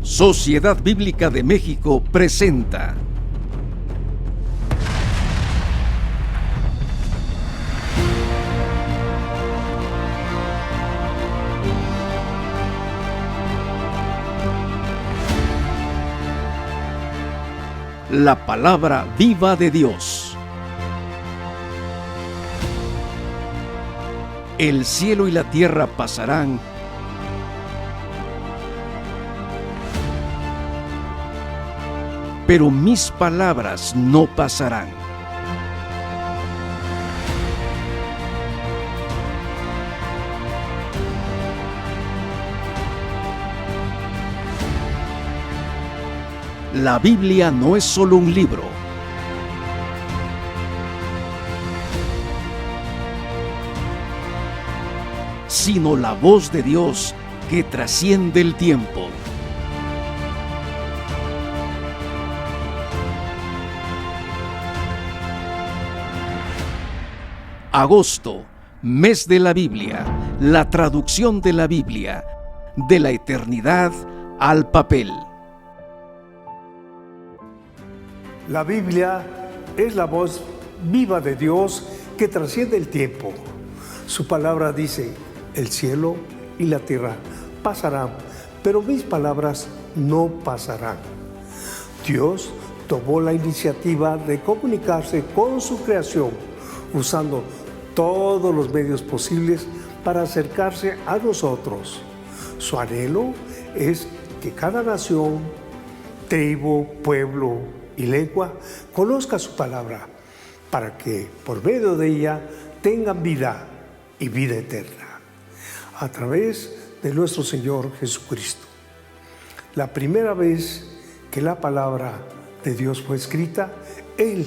Sociedad Bíblica de México presenta la palabra viva de Dios. El cielo y la tierra pasarán, pero mis palabras no pasarán. La Biblia no es solo un libro. Sino la voz de Dios que trasciende el tiempo. Agosto, mes de la Biblia, la traducción de la Biblia, de la eternidad al papel. La Biblia es la voz viva de Dios que trasciende el tiempo. Su palabra dice: el cielo y la tierra pasarán, pero mis palabras no pasarán. Dios tomó la iniciativa de comunicarse con su creación, usando todos los medios posibles para acercarse a nosotros. Su anhelo es que cada nación, tribu, pueblo y lengua conozca su palabra, para que por medio de ella tengan vida y vida eterna, a través de nuestro Señor Jesucristo. La primera vez que la palabra de Dios fue escrita, Él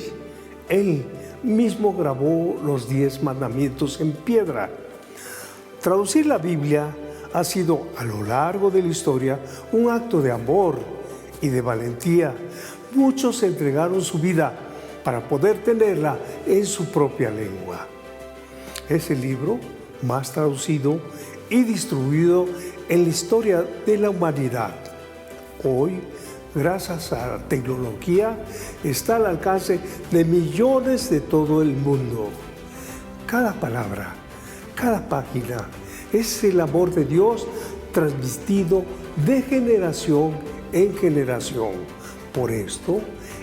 mismo grabó los 10 mandamientos en piedra. Traducir la Biblia ha sido a lo largo de la historia un acto de amor y de valentía. Muchos entregaron su vida para poder tenerla en su propia lengua. Es el libro más traducido y distribuido en la historia de la humanidad. Hoy, gracias a la tecnología, está al alcance de millones de todo el mundo. Cada palabra, cada página es el amor de Dios transmitido de generación en generación. Por esto,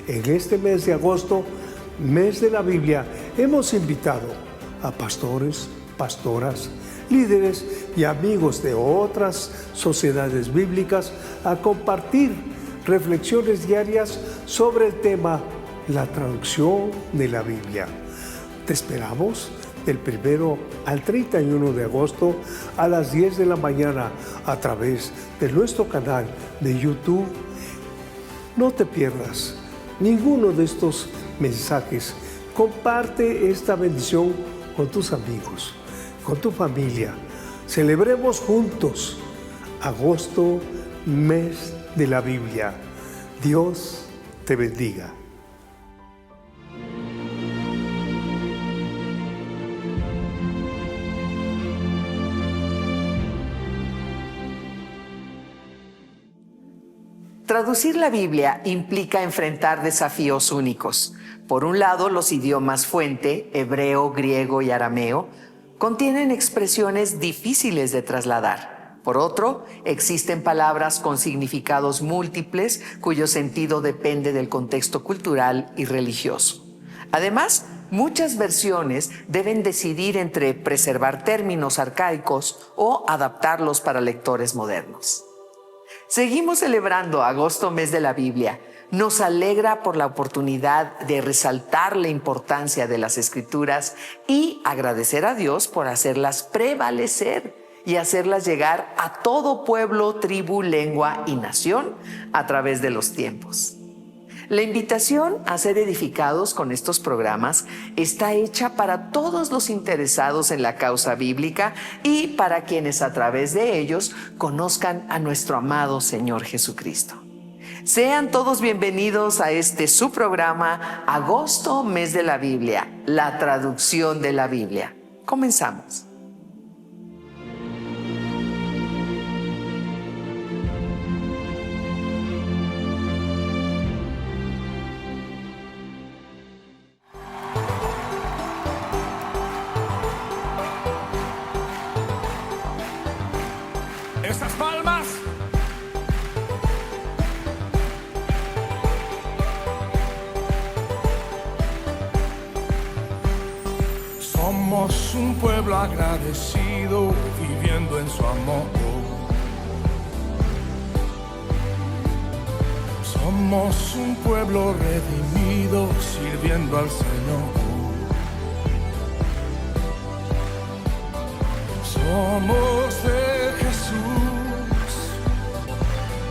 en este mes de agosto, mes de la Biblia, hemos invitado a pastores, pastoras, líderes y amigos de otras sociedades bíblicas a compartir reflexiones diarias sobre el tema la traducción de la Biblia. Te esperamos del 1 al 31 de agosto a las 10 de la mañana a través de nuestro canal de YouTube. No te pierdas ninguno de estos mensajes. Comparte esta bendición con tus amigos, con tu familia. Celebremos juntos agosto, mes de la Biblia. Dios te bendiga. Traducir la Biblia implica enfrentar desafíos únicos. Por un lado, los idiomas fuente, hebreo, griego y arameo, contienen expresiones difíciles de trasladar. Por otro, existen palabras con significados múltiples cuyo sentido depende del contexto cultural y religioso. Además, muchas versiones deben decidir entre preservar términos arcaicos o adaptarlos para lectores modernos. Seguimos celebrando agosto, mes de la Biblia. Nos alegra por la oportunidad de resaltar la importancia de las Escrituras y agradecer a Dios por hacerlas prevalecer y hacerlas llegar a todo pueblo, tribu, lengua y nación a través de los tiempos. La invitación a ser edificados con estos programas está hecha para todos los interesados en la causa bíblica y para quienes a través de ellos conozcan a nuestro amado Señor Jesucristo. Sean todos bienvenidos a este su programa Agosto, mes de la Biblia, la traducción de la Biblia. Comenzamos. Esas palmas. Somos un pueblo agradecido, viviendo en su amor. Somos un pueblo redimido, sirviendo al Señor. Somos de Jesús,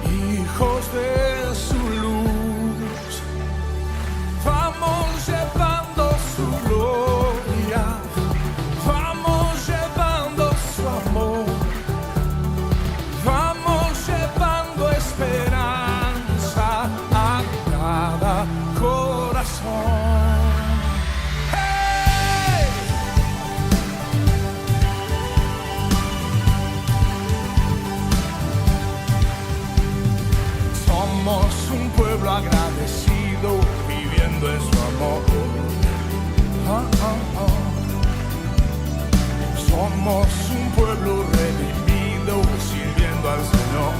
hijos de su luz. Vamos llevando su gloria, vamos llevando su amor, vamos llevando esperanza a cada corazón. Somos un pueblo agradecido, viviendo en su amor. Somos un pueblo redimido, sirviendo al Señor.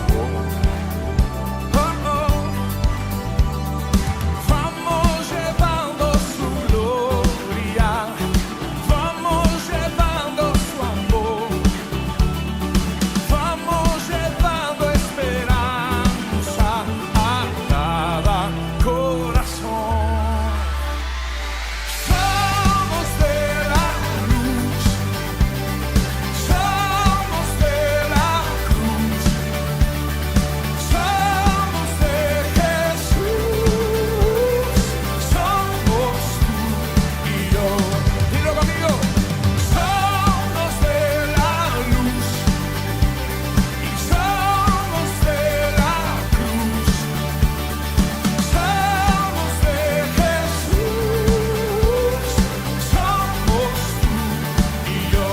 Vamos llevando su gloria, vamos llevando su amor, vamos llevando esperanza a cada corazón. Somos de la luz, somos de la cruz, somos de Jesús, somos tú y yo. Dilo conmigo. Somos de la luz y somos de la cruz, somos de Jesús, somos tú y yo.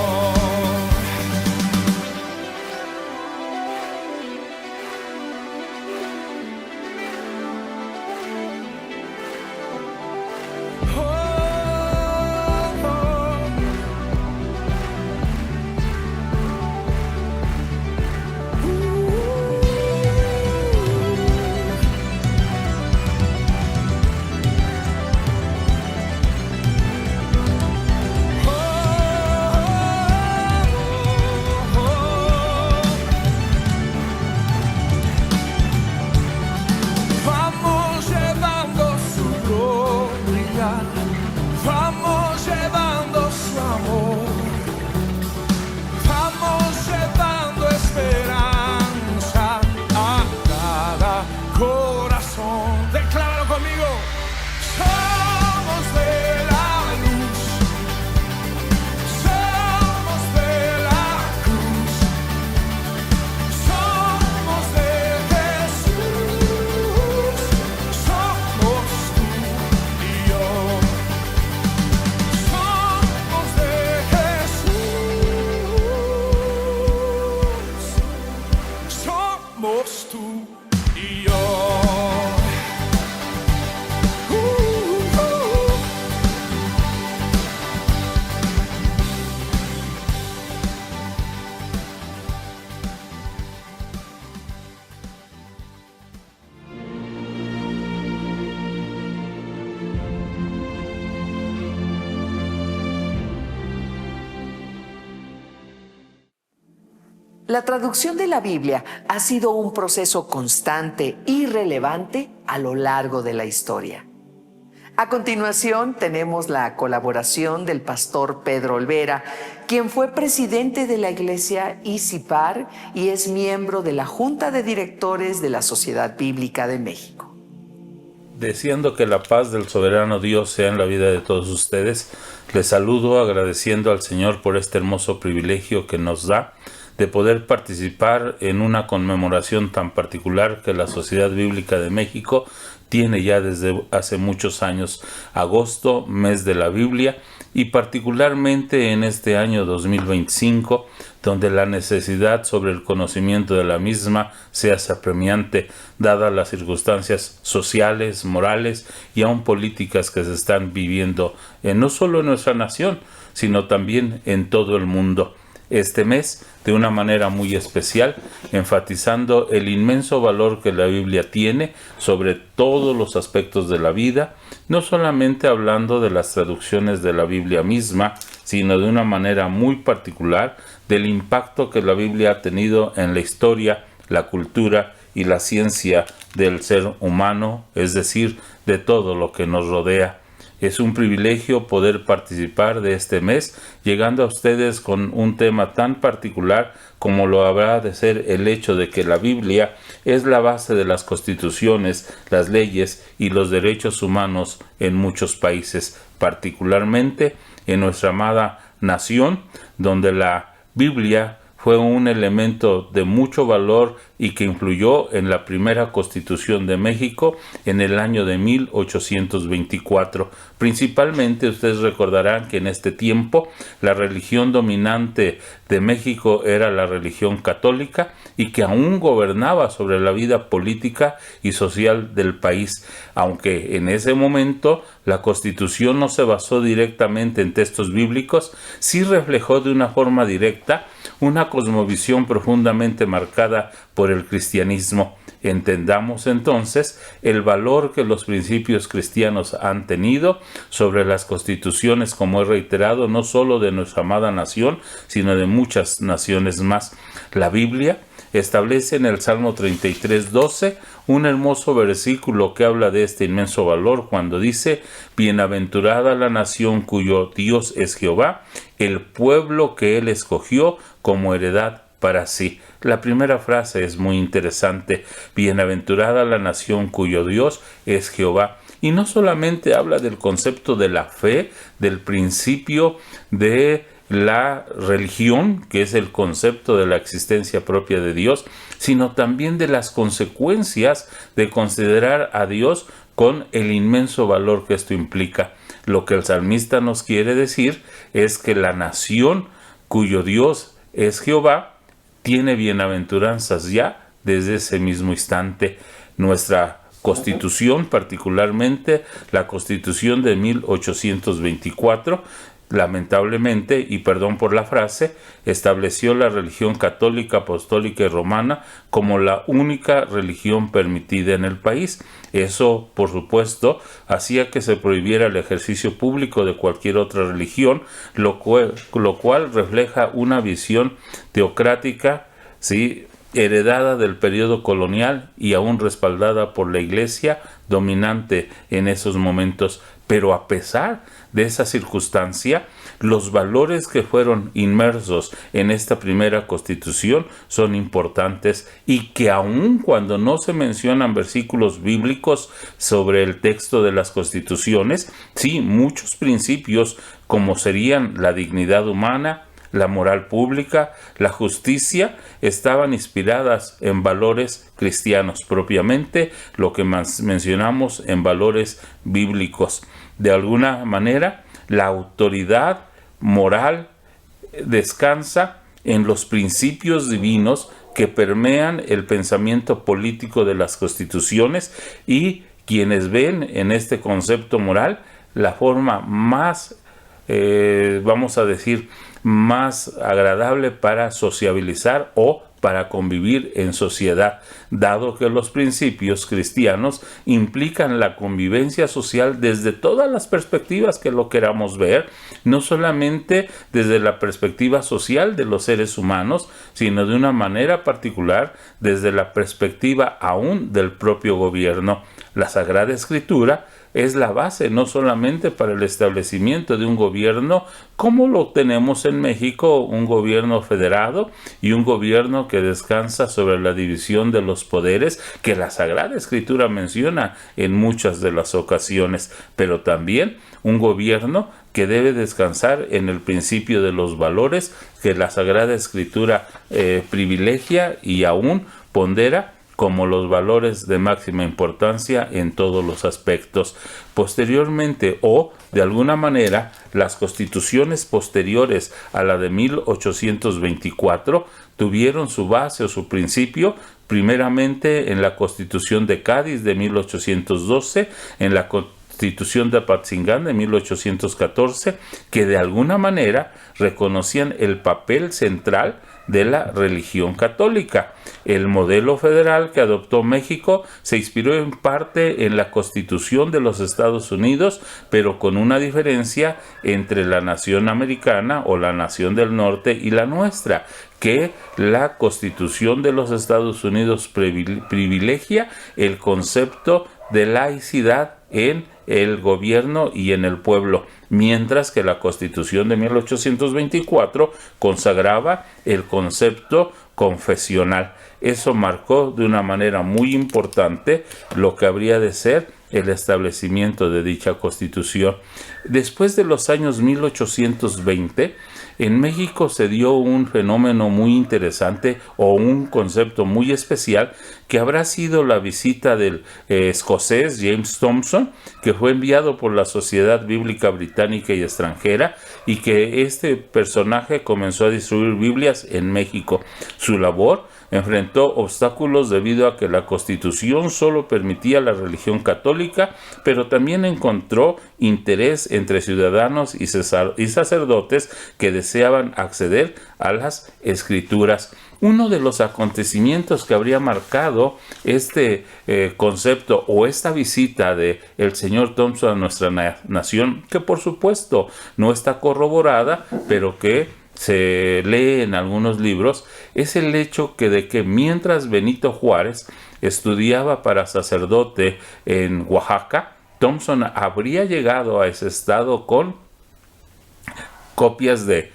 Vamos llevando su gloria, vamos llevando su amor, vamos llevando esperanza a cada corazón. Decláralo conmigo. Somos de la luz, somos de la cruz, somos de Jesús, somos tú y yo. Somos de Jesús, somos tú y yo. La traducción de la Biblia ha sido un proceso constante y relevante a lo largo de la historia. A continuación tenemos la colaboración del pastor Pedro Olvera, quien fue presidente de la iglesia ICIPAR y es miembro de la Junta de Directores de la Sociedad Bíblica de México. Deseando que la paz del soberano Dios sea en la vida de todos ustedes, les saludo agradeciendo al Señor por este hermoso privilegio que nos da de poder participar en una conmemoración tan particular que la Sociedad Bíblica de México tiene ya desde hace muchos años. Agosto, mes de la Biblia, y particularmente en este año 2025, donde la necesidad sobre el conocimiento de la misma se hace apremiante, dadas las circunstancias sociales, morales y aún políticas que se están viviendo no solo en nuestra nación, sino también en todo el mundo. este mes de una manera muy especial, enfatizando el inmenso valor que la Biblia tiene sobre todos los aspectos de la vida, no solamente hablando de las traducciones de la Biblia misma, sino de una manera muy particular del impacto que la Biblia ha tenido en la historia, la cultura y la ciencia del ser humano, es decir, de todo lo que nos rodea. Es un privilegio poder participar de este mes, llegando a ustedes con un tema tan particular como lo habrá de ser el hecho de que la Biblia es la base de las constituciones, las leyes y los derechos humanos en muchos países, particularmente en nuestra amada nación, donde la Biblia fue un elemento de mucho valor y que influyó en la primera Constitución de México en el año de 1824. Principalmente ustedes recordarán que en este tiempo la religión dominante de México era la religión católica y que aún gobernaba sobre la vida política y social del país, aunque en ese momento la Constitución no se basó directamente en textos bíblicos, sí reflejó de una forma directa una cosmovisión profundamente marcada por el cristianismo. Entendamos entonces el valor que los principios cristianos han tenido sobre las constituciones, como he reiterado, no solo de nuestra amada nación, sino de muchas naciones más. La Biblia establece en el Salmo 33:12 un hermoso versículo que habla de este inmenso valor cuando dice: bienaventurada la nación cuyo Dios es Jehová, el pueblo que él escogió como heredad para sí. La primera frase es muy interesante: bienaventurada la nación cuyo Dios es Jehová. Y no solamente habla del concepto de la fe, del principio de la religión, que es el concepto de la existencia propia de Dios, sino también de las consecuencias de considerar a Dios con el inmenso valor que esto implica. Lo que el salmista nos quiere decir es que la nación cuyo Dios es Jehová tiene bienaventuranzas ya desde ese mismo instante. Nuestra Constitución, particularmente la Constitución de 1824, lamentablemente, y perdón por la frase, estableció la religión católica, apostólica y romana como la única religión permitida en el país. Eso, por supuesto, hacía que se prohibiera el ejercicio público de cualquier otra religión, lo cual refleja una visión teocrática, ¿sí?, heredada del periodo colonial y aún respaldada por la Iglesia dominante en esos momentos. Pero a pesar de esa circunstancia, los valores que fueron inmersos en esta primera Constitución son importantes, y que aun cuando no se mencionan versículos bíblicos sobre el texto de las Constituciones, sí, muchos principios como serían la dignidad humana, la moral pública, la justicia, estaban inspiradas en valores cristianos, propiamente lo que mencionamos en valores bíblicos. De alguna manera, la autoridad moral descansa en los principios divinos que permean el pensamiento político de las constituciones, y quienes ven en este concepto moral la forma más, vamos a decir, más agradable para sociabilizar o para convivir en sociedad, dado que los principios cristianos implican la convivencia social desde todas las perspectivas que lo queramos ver, no solamente desde la perspectiva social de los seres humanos, sino de una manera particular desde la perspectiva aún del propio gobierno. La Sagrada Escritura es la base no solamente para el establecimiento de un gobierno como lo tenemos en México, un gobierno federado y un gobierno que descansa sobre la división de los poderes que la Sagrada Escritura menciona en muchas de las ocasiones, pero también un gobierno que debe descansar en el principio de los valores que la Sagrada Escritura privilegia y aún pondera como los valores de máxima importancia en todos los aspectos. Posteriormente, o de alguna manera, las constituciones posteriores a la de 1824 tuvieron su base o su principio primeramente en la Constitución de Cádiz de 1812, en la Constitución de Apatzingán de 1814, que de alguna manera reconocían el papel central de la religión católica. El modelo federal que adoptó México se inspiró en parte en la Constitución de los Estados Unidos, pero con una diferencia entre la nación americana o la nación del norte y la nuestra, que la Constitución de los Estados Unidos privilegia el concepto de laicidad en el gobierno y en el pueblo, mientras que la Constitución de 1824 consagraba el concepto confesional. Eso marcó de una manera muy importante lo que habría de ser el establecimiento de dicha Constitución. Después de los años 1820, en México se dio un fenómeno muy interesante o un concepto muy especial, que habrá sido la visita del escocés James Thomson, que fue enviado por la Sociedad Bíblica Británica y Extranjera, y que este personaje comenzó a distribuir Biblias en México. Su labor enfrentó obstáculos debido a que la Constitución solo permitía la religión católica, pero también encontró interés entre ciudadanos y sacerdotes que deseaban acceder a las Escrituras. Uno de los acontecimientos que habría marcado este concepto o esta visita de el señor Thompson a nuestra nación, que por supuesto no está corroborada, pero que se lee en algunos libros, es el hecho de que mientras Benito Juárez estudiaba para sacerdote en Oaxaca, Thompson habría llegado a ese estado con copias de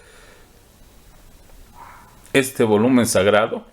este volumen sagrado,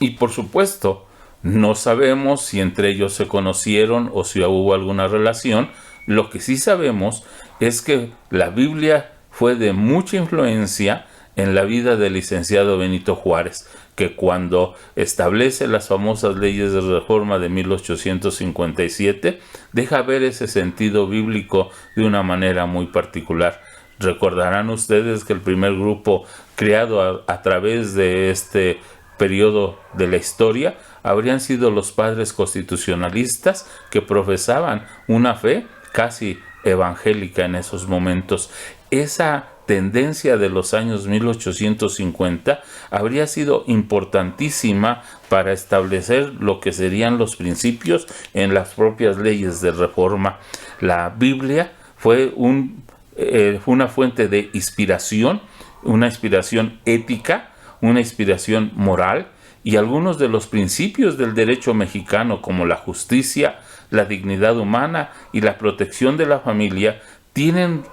y por supuesto no sabemos si entre ellos se conocieron o si hubo alguna relación. Lo que sí sabemos es que la Biblia fue de mucha influencia en la vida del licenciado Benito Juárez, que cuando establece las famosas leyes de reforma de 1857, deja ver ese sentido bíblico de una manera muy particular. Recordarán ustedes que el primer grupo creado a través de este periodo de la historia habrían sido los padres constitucionalistas, que profesaban una fe casi evangélica en esos momentos. Esa tendencia de los años 1850 habría sido importantísima para establecer lo que serían los principios en las propias leyes de reforma. La Biblia fue una fuente de inspiración, una inspiración ética, una inspiración moral, y algunos de los principios del derecho mexicano, como la justicia, la dignidad humana y la protección de la familia, tienen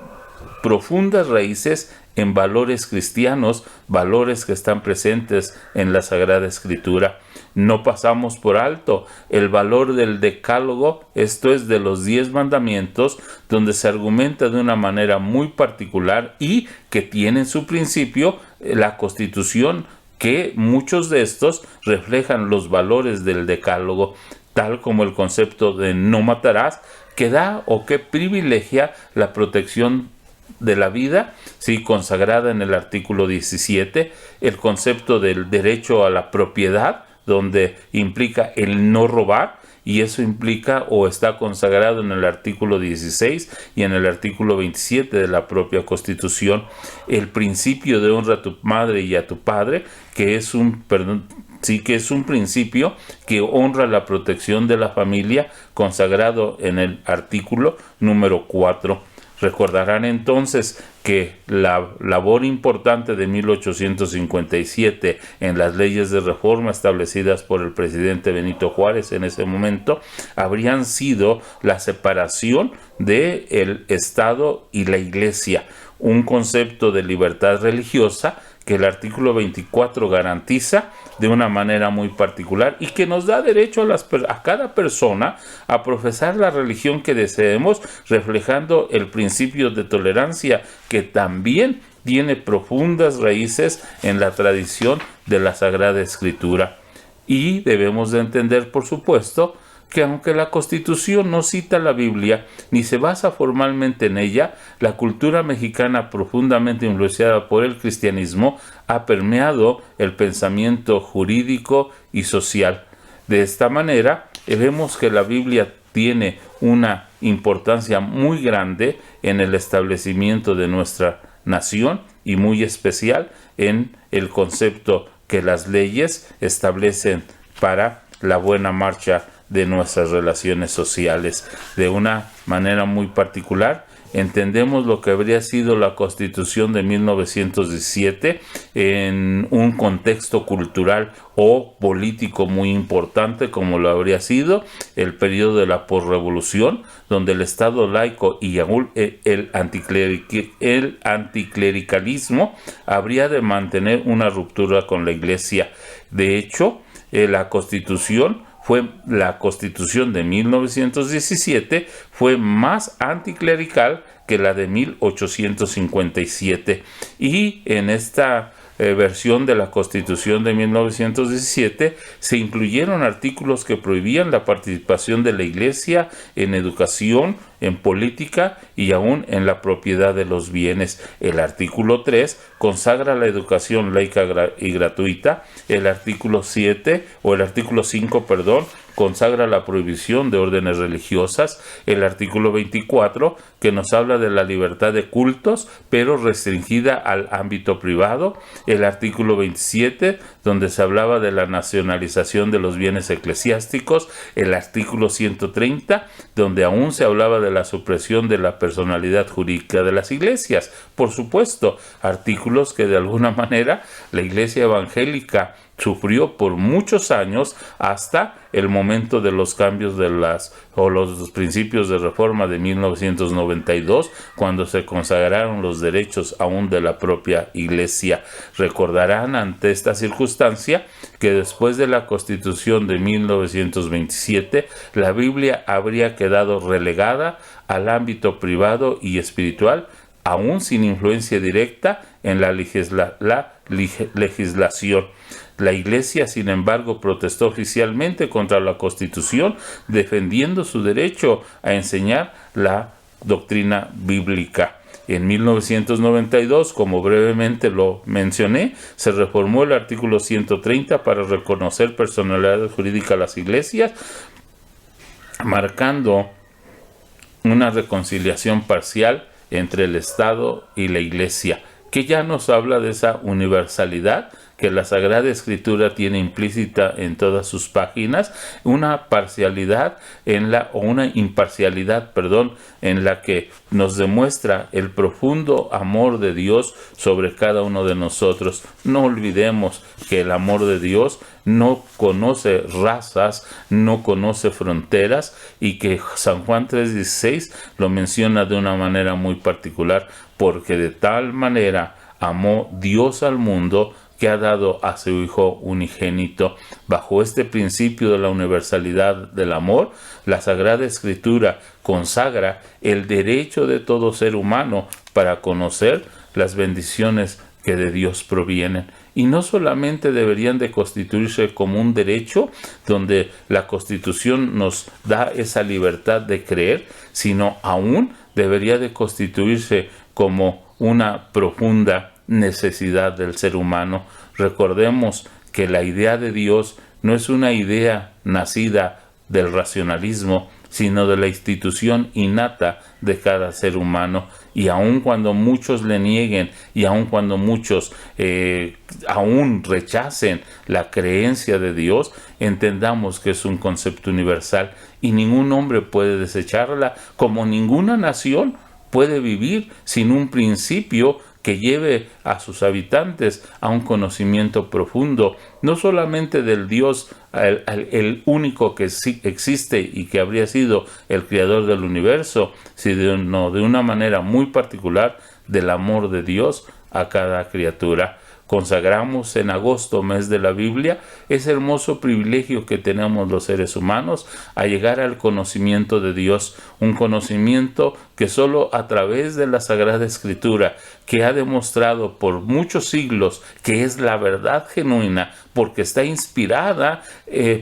profundas raíces en valores cristianos, valores que están presentes en la Sagrada Escritura. No pasamos por alto el valor del Decálogo, esto es, de los 10 mandamientos, donde se argumenta de una manera muy particular y que tiene en su principio la Constitución, que muchos de estos reflejan los valores del Decálogo, tal como el concepto de no matarás, que da o que privilegia la protección de la vida, sí, consagrada en el artículo 17, el concepto del derecho a la propiedad, donde implica el no robar, y eso implica o está consagrado en el artículo 16 y en el artículo 27 de la propia Constitución. El principio de honra a tu madre y a tu padre, que es un principio que honra la protección de la familia, consagrado en el artículo número 4. Recordarán entonces que la labor importante de 1857 en las leyes de reforma establecidas por el presidente Benito Juárez en ese momento habrían sido la separación del Estado y la Iglesia, un concepto de libertad religiosa que el artículo 24 garantiza de una manera muy particular y que nos da derecho a cada persona a profesar la religión que deseemos, reflejando el principio de tolerancia, que también tiene profundas raíces en la tradición de la Sagrada Escritura. Y debemos de entender, por supuesto, que aunque la Constitución no cita la Biblia ni se basa formalmente en ella, la cultura mexicana, profundamente influenciada por el cristianismo, ha permeado el pensamiento jurídico y social. De esta manera, vemos que la Biblia tiene una importancia muy grande en el establecimiento de nuestra nación y muy especial en el concepto que las leyes establecen para la buena marcha de nuestras relaciones sociales. De una manera muy particular, entendemos lo que habría sido la Constitución de 1917 en un contexto cultural o político muy importante, como lo habría sido el periodo de la posrevolución, donde el Estado laico y aún el anticlericalismo habría de mantener una ruptura con la Iglesia. De hecho, la Constitución de 1917 fue más anticlerical que la de 1857, y en esta versión de la Constitución de 1917 se incluyeron artículos que prohibían la participación de la Iglesia en educación, en política y aún en la propiedad de los bienes. El artículo 3 consagra la educación laica y gratuita. El artículo 5, consagra la prohibición de órdenes religiosas. El artículo 24, que nos habla de la libertad de cultos, pero restringida al ámbito privado. El artículo 27, donde se hablaba de la nacionalización de los bienes eclesiásticos. El artículo 130, donde aún se hablaba de la supresión de la personalidad jurídica de las iglesias. Por supuesto, artículos que de alguna manera la Iglesia evangélica sufrió por muchos años hasta el momento de los cambios de los principios de reforma de 1992, cuando se consagraron los derechos aún de la propia Iglesia. Recordarán ante esta circunstancia que después de la Constitución de 1927, la Biblia habría quedado relegada al ámbito privado y espiritual, aún sin influencia directa en la legislación. La Iglesia, sin embargo, protestó oficialmente contra la Constitución, defendiendo su derecho a enseñar la doctrina bíblica. En 1992, como brevemente lo mencioné, se reformó el artículo 130 para reconocer personalidad jurídica a las iglesias, marcando una reconciliación parcial entre el Estado y la Iglesia, que ya nos habla de esa universalidad que la Sagrada Escritura tiene implícita en todas sus páginas, una imparcialidad, en la que nos demuestra el profundo amor de Dios sobre cada uno de nosotros. No olvidemos que el amor de Dios no conoce razas, no conoce fronteras, y que San Juan 3:16 lo menciona de una manera muy particular, porque de tal manera amó Dios al mundo que ha dado a su Hijo unigénito. Bajo este principio de la universalidad del amor, la Sagrada Escritura consagra el derecho de todo ser humano para conocer las bendiciones que de Dios provienen. Y no solamente deberían de constituirse como un derecho, donde la Constitución nos da esa libertad de creer, sino aún debería de constituirse como una profunda necesidad del ser humano. Recordemos que la idea de Dios no es una idea nacida del racionalismo, sino de la institución innata de cada ser humano. Y aun cuando muchos le nieguen, y aun cuando muchos aún rechacen la creencia de Dios, entendamos que es un concepto universal y ningún hombre puede desecharla, como ninguna nación puede vivir sin un principio que lleve a sus habitantes a un conocimiento profundo, no solamente del Dios, el único que sí existe y que habría sido el creador del universo, sino de una manera muy particular del amor de Dios a cada criatura. Consagramos en agosto, mes de la Biblia, ese hermoso privilegio que tenemos los seres humanos a llegar al conocimiento de Dios, un conocimiento que solo a través de la Sagrada Escritura, que ha demostrado por muchos siglos que es la verdad genuina, porque está inspirada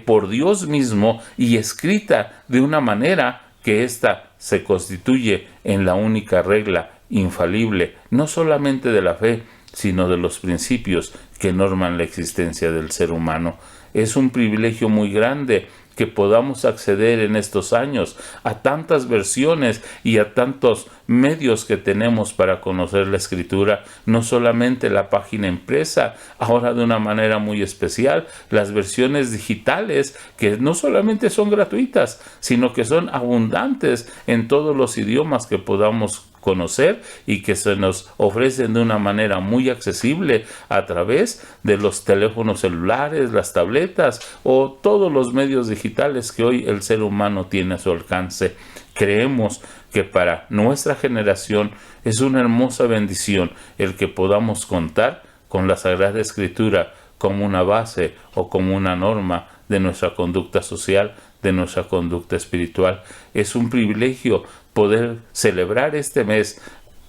por Dios mismo y escrita de una manera que ésta se constituye en la única regla infalible, no solamente de la fe, sino de los principios que norman la existencia del ser humano. Es un privilegio muy grande que podamos acceder en estos años a tantas versiones y a tantos medios que tenemos para conocer la Escritura, no solamente la página impresa, ahora de una manera muy especial, las versiones digitales, que no solamente son gratuitas, sino que son abundantes en todos los idiomas que podamos conocer y que se nos ofrecen de una manera muy accesible a través de los teléfonos celulares, las tabletas o todos los medios digitales que hoy el ser humano tiene a su alcance. Creemos que para nuestra generación es una hermosa bendición el que podamos contar con la Sagrada Escritura como una base o como una norma de nuestra conducta social, de nuestra conducta espiritual. Es un privilegio poder celebrar este mes,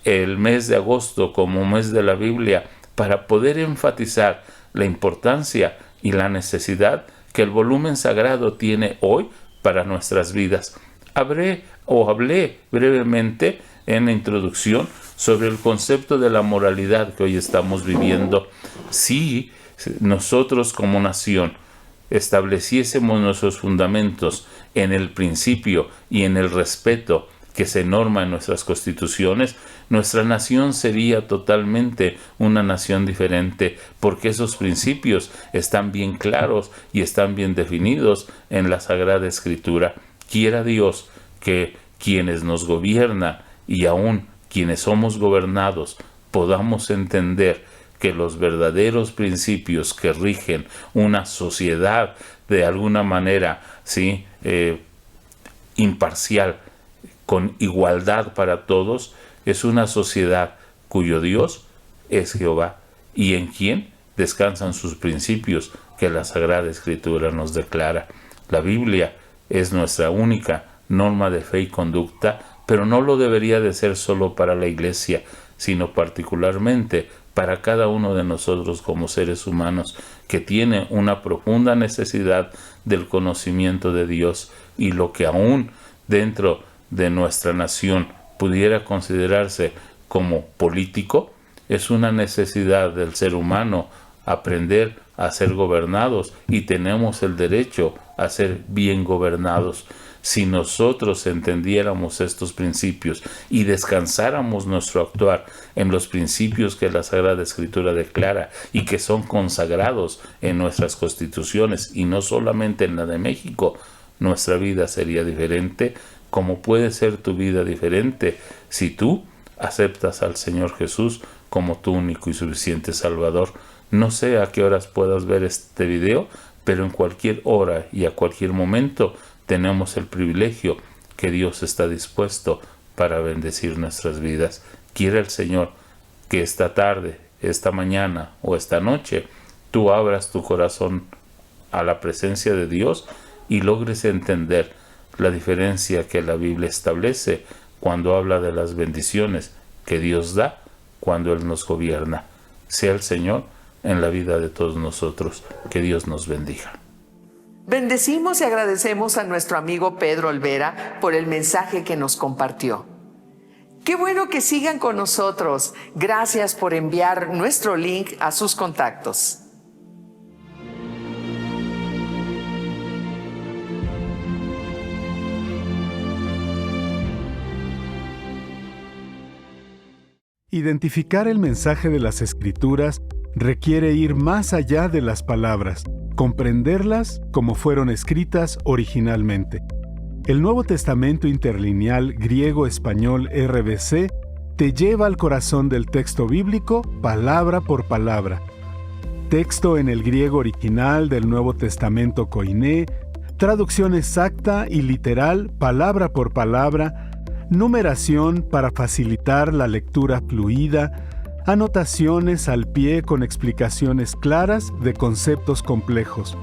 el mes de agosto, como mes de la Biblia, para poder enfatizar la importancia y la necesidad que el volumen sagrado tiene hoy para nuestras vidas. Hablé brevemente en la introducción sobre el concepto de la moralidad que hoy estamos viviendo. Si nosotros como nación estableciésemos nuestros fundamentos en el principio y en el respeto que se norma en nuestras constituciones, nuestra nación sería totalmente una nación diferente, porque esos principios están bien claros y están bien definidos en la Sagrada Escritura. Quiera Dios que quienes nos gobiernan y aún quienes somos gobernados podamos entender que los verdaderos principios que rigen una sociedad de alguna manera, ¿sí?, imparcial, con igualdad para todos, es una sociedad cuyo Dios es Jehová y en quien descansan sus principios que la Sagrada Escritura nos declara. La Biblia es nuestra única norma de fe y conducta, pero no lo debería de ser solo para la Iglesia, sino particularmente para cada uno de nosotros como seres humanos que tiene una profunda necesidad del conocimiento de Dios, y lo que aún dentro de nuestra nación pudiera considerarse como político, es una necesidad del ser humano aprender a ser gobernados, y tenemos el derecho a ser bien gobernados. Si nosotros entendiéramos estos principios y descansáramos nuestro actuar en los principios que la Sagrada Escritura declara y que son consagrados en nuestras constituciones y no solamente en la de México, nuestra vida sería diferente, como puede ser tu vida diferente si tú aceptas al Señor Jesús como tu único y suficiente Salvador. No sé a qué horas puedas ver este video, pero en cualquier hora y a cualquier momento tenemos el privilegio que Dios está dispuesto para bendecir nuestras vidas. Quiere el Señor que esta tarde, esta mañana o esta noche tú abras tu corazón a la presencia de Dios y logres entender la diferencia que la Biblia establece cuando habla de las bendiciones que Dios da cuando Él nos gobierna. Sea el Señor en la vida de todos nosotros. Que Dios nos bendiga. Bendecimos y agradecemos a nuestro amigo Pedro Olvera por el mensaje que nos compartió. Qué bueno que sigan con nosotros. Gracias por enviar nuestro link a sus contactos. Identificar el mensaje de las Escrituras requiere ir más allá de las palabras, comprenderlas como fueron escritas originalmente. El Nuevo Testamento Interlineal Griego-Español RBC te lleva al corazón del texto bíblico palabra por palabra. Texto en el griego original del Nuevo Testamento Koiné, traducción exacta y literal palabra por palabra, numeración para facilitar la lectura fluida, anotaciones al pie con explicaciones claras de conceptos complejos,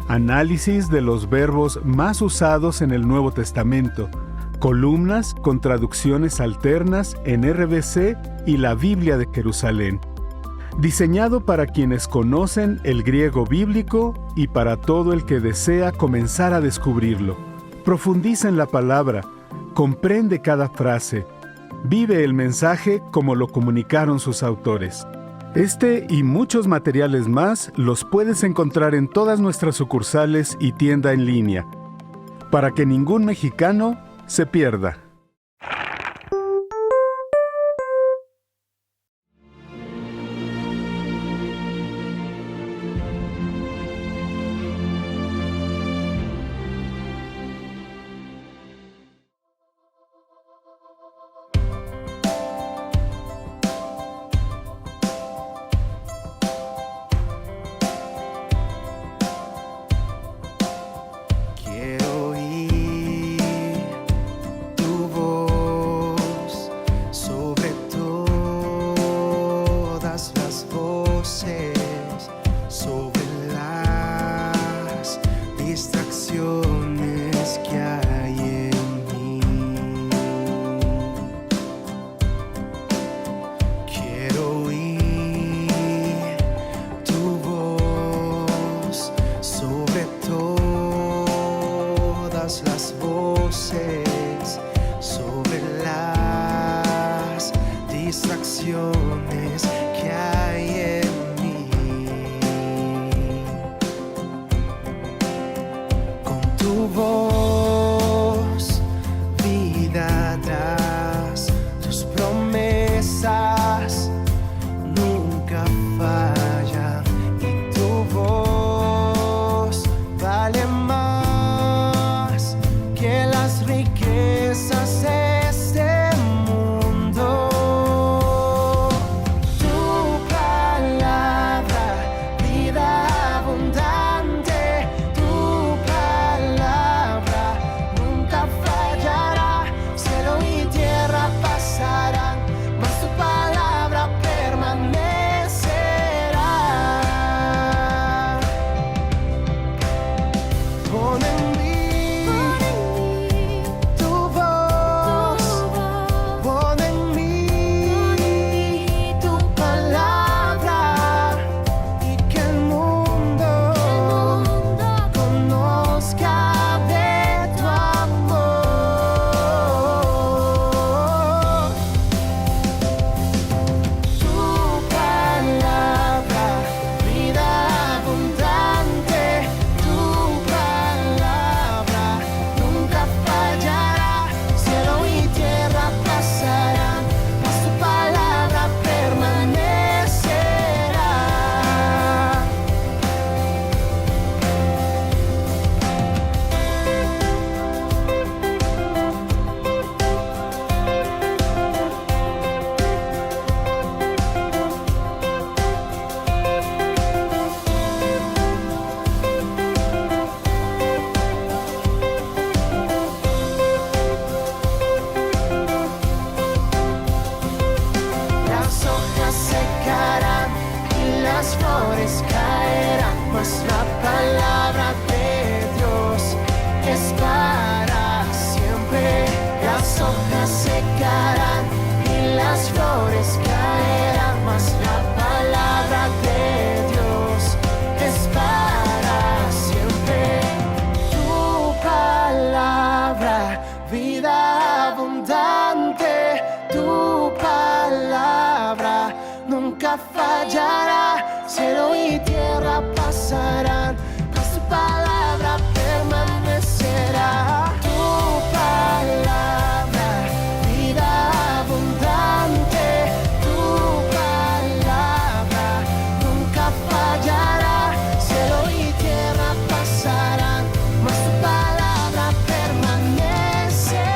análisis de los verbos más usados en el Nuevo Testamento, columnas con traducciones alternas en RBC y la Biblia de Jerusalén. Diseñado para quienes conocen el griego bíblico y para todo el que desea comenzar a descubrirlo. Profundiza en la palabra, comprende cada frase, vive el mensaje como lo comunicaron sus autores. Este y muchos materiales más los puedes encontrar en todas nuestras sucursales y tienda en línea, para que ningún mexicano se pierda. Fallará, cielo y tierra pasarán, mas tu palabra permanecerá. Tu palabra, vida abundante, tu palabra nunca fallará, cielo y tierra pasarán, mas tu palabra permanecerá.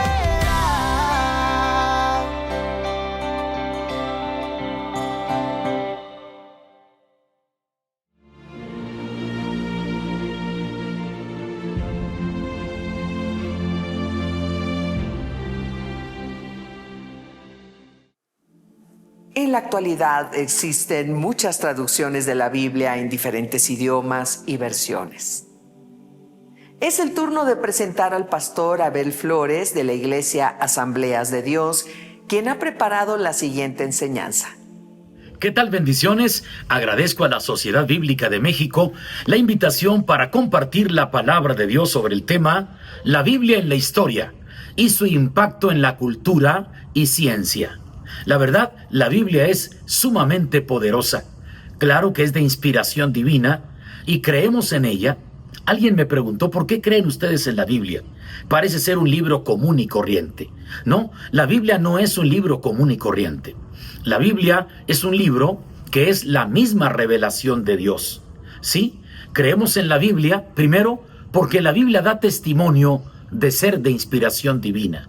En la actualidad existen muchas traducciones de la Biblia en diferentes idiomas y versiones. Es el turno de presentar al pastor Abel Flores de la Iglesia Asambleas de Dios, quien ha preparado la siguiente enseñanza. ¿Qué tal? Bendiciones. Agradezco a la Sociedad Bíblica de México la invitación para compartir la palabra de Dios sobre el tema La Biblia en la historia y su impacto en la cultura y ciencia. La verdad, la Biblia es sumamente poderosa. Claro que es de inspiración divina y creemos en ella. Alguien me preguntó, ¿por qué creen ustedes en la Biblia? Parece ser un libro común y corriente. No, la Biblia no es un libro común y corriente. La Biblia es un libro que es la misma revelación de Dios. ¿Sí? Creemos en la Biblia, primero, porque la Biblia da testimonio de ser de inspiración divina.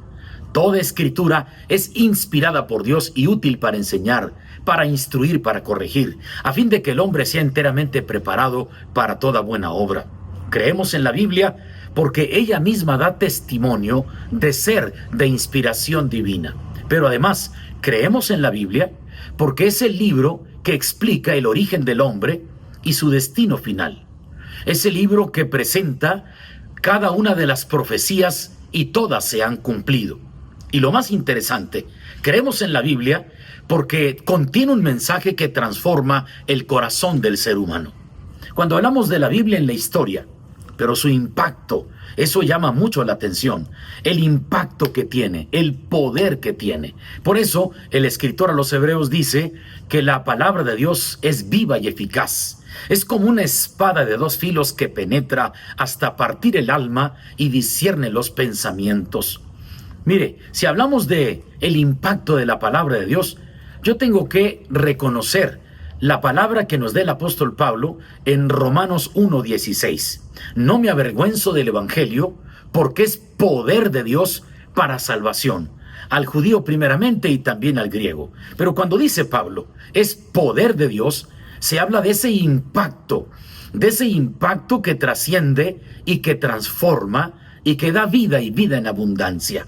Toda escritura es inspirada por Dios y útil para enseñar, para instruir, para corregir, a fin de que el hombre sea enteramente preparado para toda buena obra. Creemos en la Biblia porque ella misma da testimonio de ser de inspiración divina. Pero además, creemos en la Biblia porque es el libro que explica el origen del hombre y su destino final. Es el libro que presenta cada una de las profecías y todas se han cumplido. Y lo más interesante, creemos en la Biblia porque contiene un mensaje que transforma el corazón del ser humano. Cuando hablamos de la Biblia en la historia, pero su impacto, eso llama mucho la atención, el impacto que tiene, el poder que tiene. Por eso el escritor a los Hebreos dice que la palabra de Dios es viva y eficaz. Es como una espada de dos filos que penetra hasta partir el alma y discierne los pensamientos. Mire, si hablamos de el impacto de la palabra de Dios, yo tengo que reconocer la palabra que nos da el apóstol Pablo en Romanos 1:16. No me avergüenzo del evangelio porque es poder de Dios para salvación, al judío primeramente y también al griego. Pero cuando dice Pablo, es poder de Dios, se habla de ese impacto que trasciende y que transforma y que da vida y vida en abundancia.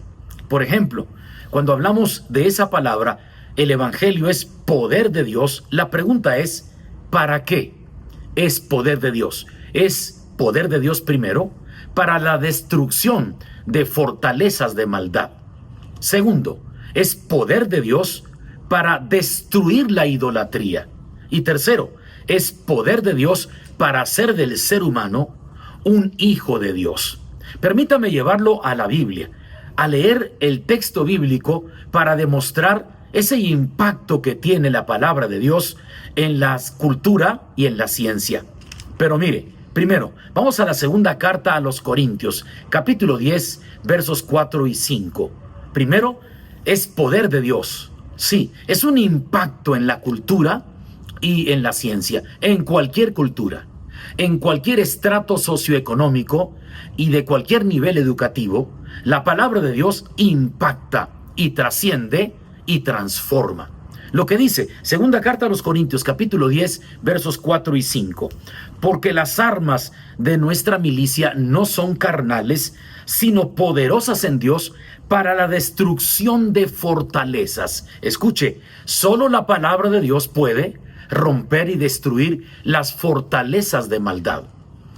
Por ejemplo, cuando hablamos de esa palabra, el evangelio es poder de Dios, la pregunta es, ¿para qué es poder de Dios? Es poder de Dios primero para la destrucción de fortalezas de maldad. Segundo, es poder de Dios para destruir la idolatría. Y tercero, es poder de Dios para hacer del ser humano un hijo de Dios. Permítame llevarlo a la Biblia, a leer el texto bíblico para demostrar ese impacto que tiene la palabra de Dios en la cultura y en la ciencia. Pero mire, primero, vamos a la segunda carta a los Corintios, capítulo 10, versos 4 y 5. Primero, es poder de Dios. Sí, es un impacto en la cultura y en la ciencia, en cualquier cultura, en cualquier estrato socioeconómico y de cualquier nivel educativo, la palabra de Dios impacta y trasciende y transforma. Lo que dice, segunda carta a los Corintios, capítulo 10, versos 4 y 5. Porque las armas de nuestra milicia no son carnales, sino poderosas en Dios para la destrucción de fortalezas. Escuche, solo la palabra de Dios puede romper y destruir las fortalezas de maldad.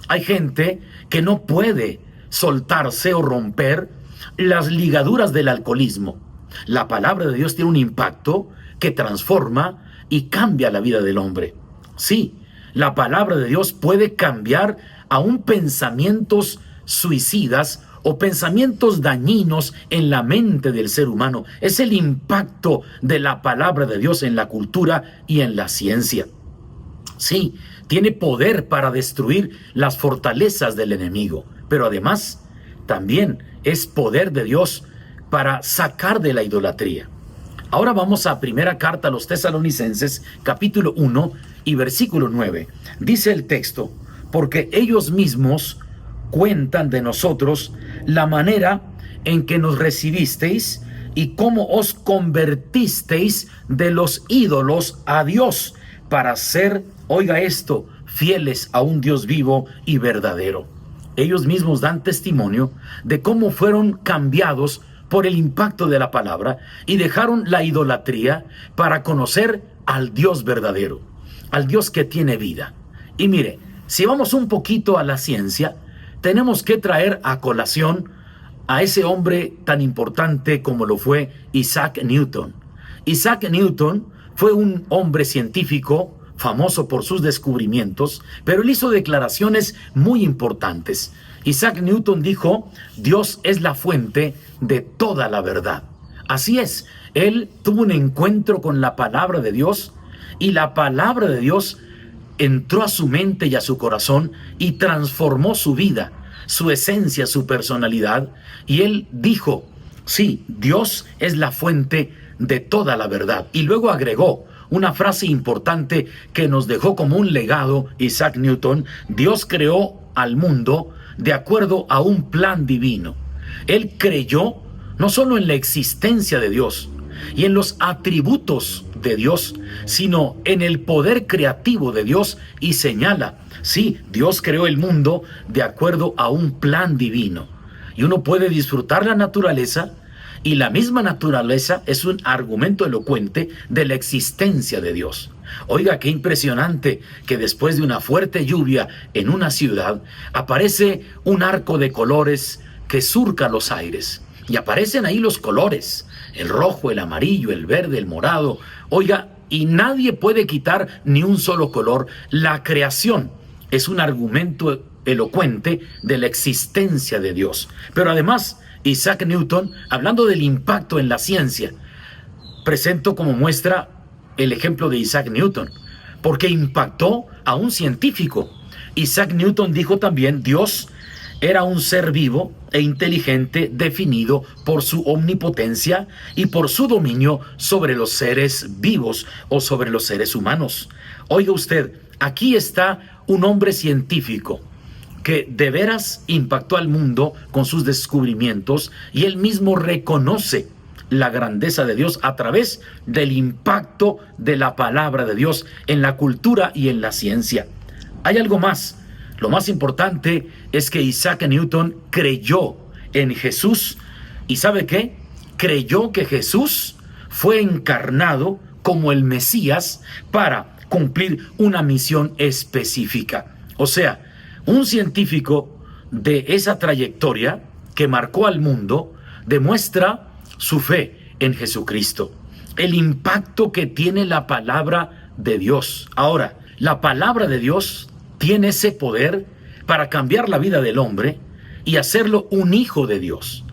Hay gente que no puede soltarse o romper las ligaduras del alcoholismo. La palabra de Dios tiene un impacto que transforma y cambia la vida del hombre. Sí, la palabra de Dios puede cambiar aún pensamientos suicidas o pensamientos dañinos en la mente del ser humano. Es el impacto de la palabra de Dios en la cultura y en la ciencia. Sí, tiene poder para destruir las fortalezas del enemigo, pero además también es poder de Dios para sacar de la idolatría. Ahora vamos a primera carta a los Tesalonicenses, capítulo 1 y versículo 9. Dice el texto, porque ellos mismos cuentan de nosotros la manera en que nos recibisteis y cómo os convertisteis de los ídolos a Dios para ser, oiga esto, fieles a un Dios vivo y verdadero. Ellos mismos dan testimonio de cómo fueron cambiados por el impacto de la palabra y dejaron la idolatría para conocer al Dios verdadero, al Dios que tiene vida. Y mire, si vamos un poquito a la ciencia, tenemos que traer a colación a ese hombre tan importante como lo fue Isaac Newton. Isaac Newton fue un hombre científico famoso por sus descubrimientos, pero él hizo declaraciones muy importantes. Isaac Newton dijo, Dios es la fuente de toda la verdad. Así es, él tuvo un encuentro con la palabra de Dios y la palabra de Dios entró a su mente y a su corazón y transformó su vida, su esencia, su personalidad. Y él dijo, sí, Dios es la fuente de toda la verdad. Y luego agregó una frase importante que nos dejó como un legado Isaac Newton: Dios creó al mundo de acuerdo a un plan divino. Él creyó no solo en la existencia de Dios y en los atributos de Dios, sino en el poder creativo de Dios, y señala, sí, Dios creó el mundo de acuerdo a un plan divino. Y uno puede disfrutar la naturaleza, y la misma naturaleza es un argumento elocuente de la existencia de Dios. Oiga, qué impresionante que después de una fuerte lluvia en una ciudad aparece un arco de colores que surca los aires. Y aparecen ahí los colores, el rojo, el amarillo, el verde, el morado. Oiga, y nadie puede quitar ni un solo color. La creación es un argumento elocuente de la existencia de Dios. Pero además, Isaac Newton, hablando del impacto en la ciencia, presento como muestra el ejemplo de Isaac Newton, porque impactó a un científico. Isaac Newton dijo también, Dios era un ser vivo e inteligente definido por su omnipotencia y por su dominio sobre los seres vivos o sobre los seres humanos. Oiga usted, aquí está un hombre científico que de veras impactó al mundo con sus descubrimientos, y él mismo reconoce la grandeza de Dios a través del impacto de la palabra de Dios en la cultura y en la ciencia. Hay algo más. Lo más importante es que Isaac Newton creyó en Jesús. ¿Y sabe qué? Creyó que Jesús fue encarnado como el Mesías para cumplir una misión específica. O sea, un científico de esa trayectoria que marcó al mundo demuestra su fe en Jesucristo, el impacto que tiene la palabra de Dios. Ahora, la palabra de Dios tiene ese poder para cambiar la vida del hombre y hacerlo un hijo de Dios,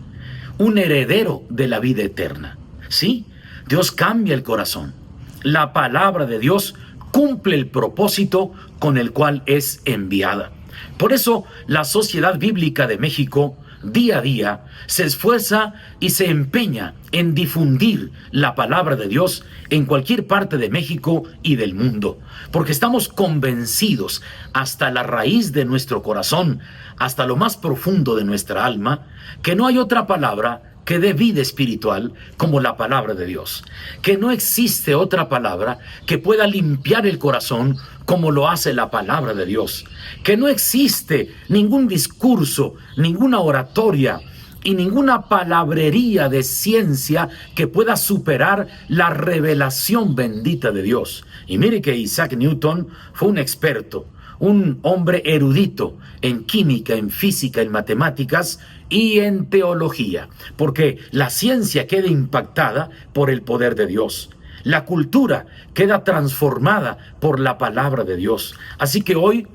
un heredero de la vida eterna. Sí, Dios cambia el corazón. La palabra de Dios cumple el propósito con el cual es enviada. Por eso, la Sociedad Bíblica de México día a día se esfuerza y se empeña en difundir la palabra de Dios en cualquier parte de México y del mundo, porque estamos convencidos hasta la raíz de nuestro corazón, hasta lo más profundo de nuestra alma, que no hay otra palabra que dé vida espiritual como la palabra de Dios, que no existe otra palabra que pueda limpiar el corazón como lo hace la palabra de Dios, que no existe ningún discurso, ninguna oratoria y ninguna palabrería de ciencia que pueda superar la revelación bendita de Dios. Y mire que Isaac Newton fue un experto, un hombre erudito en química, en física, en matemáticas y en teología, porque la ciencia queda impactada por el poder de Dios. La cultura queda transformada por la palabra de Dios. Así que hoy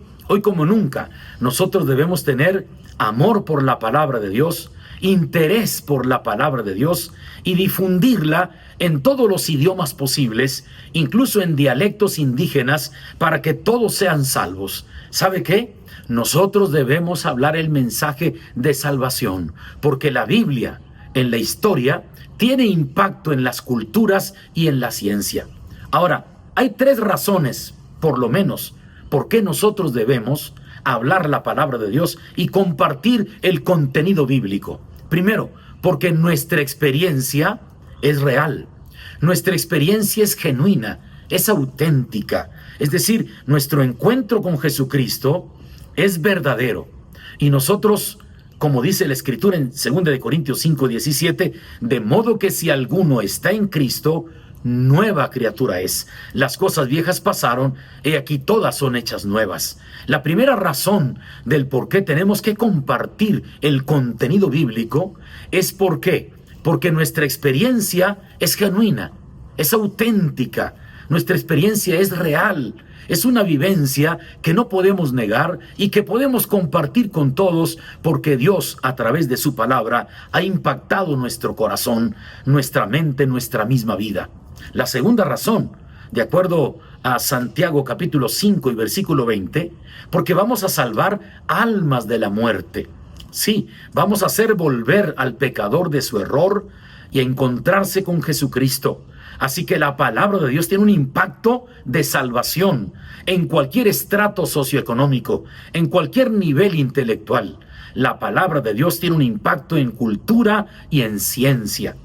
como nunca, nosotros debemos tener amor por la palabra de Dios, interés por la palabra de Dios y difundirla en todos los idiomas posibles, incluso en dialectos indígenas, para que todos sean salvos. ¿Sabe qué? Nosotros debemos hablar el mensaje de salvación, porque la Biblia, en la historia, tiene impacto en las culturas y en la ciencia. Ahora, hay 3 razones, por lo menos, por qué nosotros debemos hablar la palabra de Dios y compartir el contenido bíblico. Primero, porque nuestra experiencia es real. Nuestra experiencia es genuina, es auténtica. Es decir, nuestro encuentro con Jesucristo es verdadero. Y nosotros, como dice la Escritura en 2 Corintios 5:17, de modo que si alguno está en Cristo, nueva criatura es. Las cosas viejas pasaron, y aquí todas son hechas nuevas. La primera razón del por qué tenemos que compartir el contenido bíblico es porque nuestra experiencia es genuina, es auténtica, nuestra experiencia es real. Es una vivencia que no podemos negar y que podemos compartir con todos porque Dios, a través de su palabra, ha impactado nuestro corazón, nuestra mente, nuestra misma vida. La segunda razón, de acuerdo a Santiago capítulo 5 y versículo 20, porque vamos a salvar almas de la muerte. Sí, vamos a hacer volver al pecador de su error y a encontrarse con Jesucristo. Así que la palabra de Dios tiene un impacto de salvación en cualquier estrato socioeconómico, en cualquier nivel intelectual. La palabra de Dios tiene un impacto en cultura y en ciencia.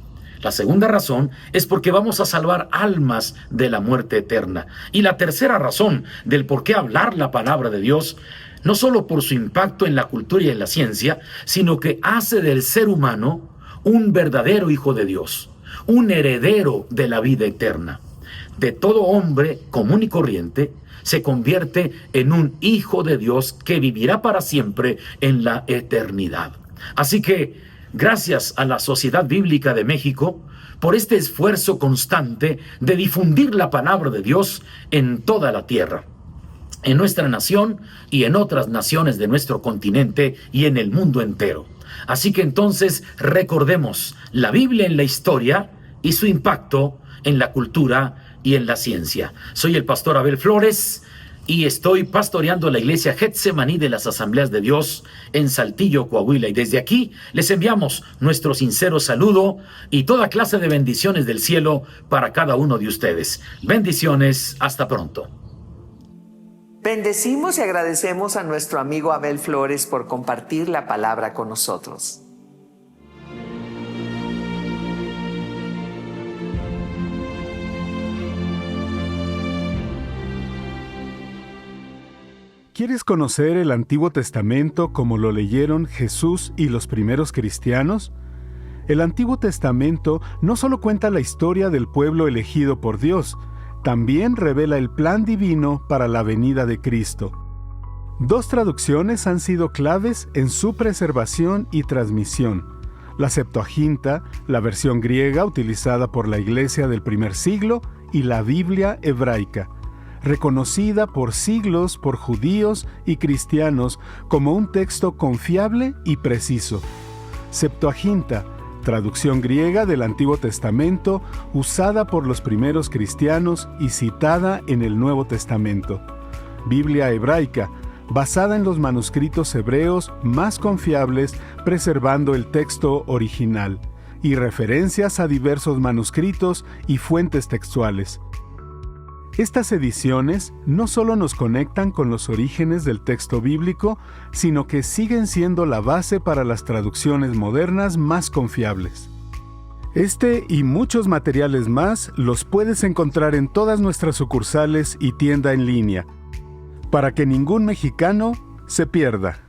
La segunda razón es porque vamos a salvar almas de la muerte eterna. Y la tercera razón del por qué hablar la palabra de Dios, no solo por su impacto en la cultura y en la ciencia, sino que hace del ser humano un verdadero hijo de Dios, un heredero de la vida eterna. De todo hombre común y corriente se convierte en un hijo de Dios que vivirá para siempre en la eternidad. Así que, gracias a la Sociedad Bíblica de México por este esfuerzo constante de difundir la palabra de Dios en toda la tierra, en nuestra nación y en otras naciones de nuestro continente y en el mundo entero. Así que entonces recordemos la Biblia en la historia y su impacto en la cultura y en la ciencia. Soy el pastor Abel Flores y estoy pastoreando la iglesia Getsemaní de las Asambleas de Dios en Saltillo, Coahuila. Y desde aquí les enviamos nuestro sincero saludo y toda clase de bendiciones del cielo para cada uno de ustedes. Bendiciones, hasta pronto. Bendecimos y agradecemos a nuestro amigo Abel Flores por compartir la palabra con nosotros. ¿Quieres conocer el Antiguo Testamento como lo leyeron Jesús y los primeros cristianos? El Antiguo Testamento no solo cuenta la historia del pueblo elegido por Dios, también revela el plan divino para la venida de Cristo. Dos traducciones han sido claves en su preservación y transmisión: la Septuaginta, la versión griega utilizada por la Iglesia del primer siglo, y la Biblia hebraica, reconocida por siglos por judíos y cristianos como un texto confiable y preciso. Septuaginta, traducción griega del Antiguo Testamento usada por los primeros cristianos y citada en el Nuevo Testamento. Biblia hebraica, basada en los manuscritos hebreos más confiables, preservando el texto original, y referencias a diversos manuscritos y fuentes textuales. Estas ediciones no solo nos conectan con los orígenes del texto bíblico, sino que siguen siendo la base para las traducciones modernas más confiables. Este y muchos materiales más los puedes encontrar en todas nuestras sucursales y tienda en línea, para que ningún mexicano se pierda.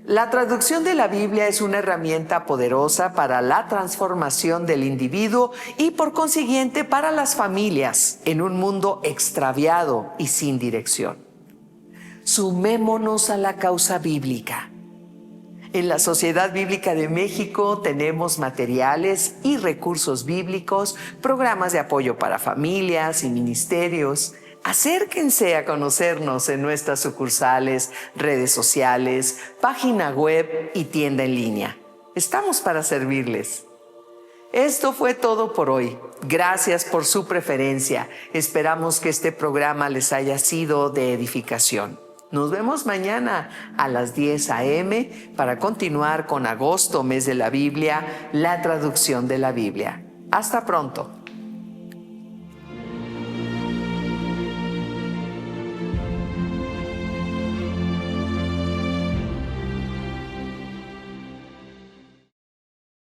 La traducción de la Biblia es una herramienta poderosa para la transformación del individuo y por consiguiente para las familias en un mundo extraviado y sin dirección. Sumémonos a la causa bíblica. En la Sociedad Bíblica de México tenemos materiales y recursos bíblicos, programas de apoyo para familias y ministerios. Acérquense a conocernos en nuestras sucursales, redes sociales, página web y tienda en línea. Estamos para servirles. Esto fue todo por hoy. Gracias por su preferencia. Esperamos que este programa les haya sido de edificación. Nos vemos mañana a las 10 a.m. para continuar con agosto, mes de la Biblia, la traducción de la Biblia. Hasta pronto.